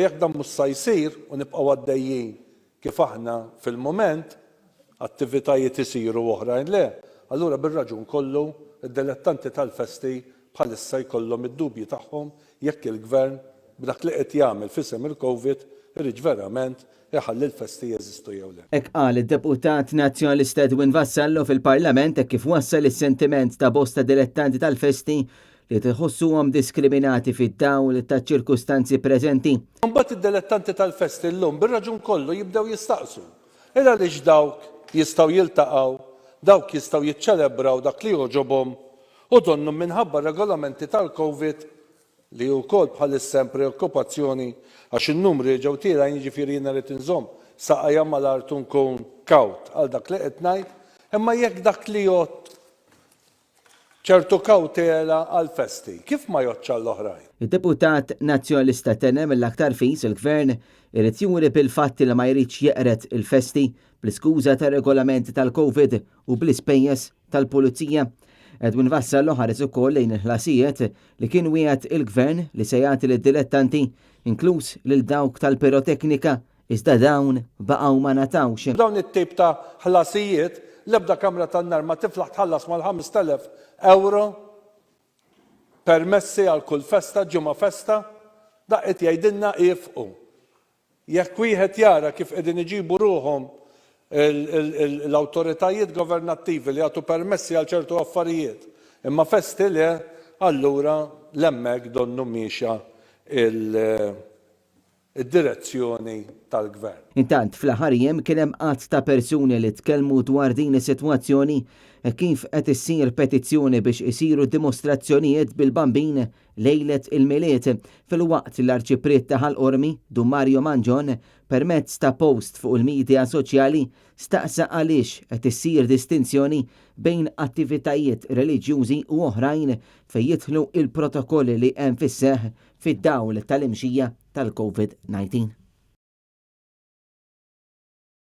Jekk dan mhux se jsir u nibqgħu għaddejjin kif aħna fil-mument, attivitajiet isiru oħrajn le, allura bir-raġun kollu id-dilettanti tal-festi bħalissa jkollhom id-dubji tagħhom jekk il-gvern b'dak li qed jagħmel f'isem il-COVID irid verament iħalli l-festi jeżistu jew le. Hekk qal id-deputat nazzjonalista Edwin Vassallo fil-Parlament hekk kif wassal is-sentiment ta' bosta dilettanti tal-festi li tħossuhom diskriminati fid-dawl ta' ċirkustanzi preżenti. Mbagħad id-dilettanti tal-festi llum bir-raġun kollu jibdew jistaqsu. Għaliex dawk jistgħu jiltaqgħu, dawk jistgħu jiċċelebraw dak li jogħġobhom u donnu minħabba regolamenti tal-COVID li wkoll bħalissa hemm preokkupazzjoni għax in-numri ġew tierajn jiġifieri jiena rid inżomm saqajja mal-art nkun kawt għal dak li qed ngħid, imma jekk dak li jgħod ċertu kawtela għal festi, kif ma jgħodx għall-oħrajn? Id-deputat nazzjonalista tenem l-aktar fis il-gvern irid juri bil-fatti li ma jridx jeqret il-festi bl-iskuża ta' regolamenti tal-COVID u bl-ispejjeż tal-pulizija. Edwin Vassallo ħares ukoll lejn il-ħlasijiet li kien wieħed il-gvern li se jagħti lid-dilettanti inkluż lil dawk tal-piroteknika iżda dawn baqgħu ma natawx. Dawn it-tip ta' ħlasijiet l-ebda kamra tan-nar ma tiflaħ tħallas mal-5,000 euro permessi għal kull festa, ġimgħa festa, daqqiet jgħidilna ifqu. Jekk wieħed jara kif qegħdin iġibu ruhom l-awtoritajiet governattivi li għatu permessi għal ċertu affarijiet, imma festi li allura l-hemmhekk donnu miexa id-direzzjoni tal-gvern. Intant fl-ħarjem kien hemm qatt ta' persuni li tkellmu dwar din is-sitwazzjoni kif qed issir petizzjoni biex isiru dimostrazzjonijiet bil-bambin lejlet il-miliet fil-waqt l-arċipriet ta' Ħalqormi Du Mario Manġon permezz ta' post fuq il-medja soċjali staqsa għaliex qed issir distinzjoni bejn attivitajiet reliġjużi u oħrajn fejn jidħlu il-protokolli li hemm fis-seħħ fid-dawl tal-imxija tal-COVID-19.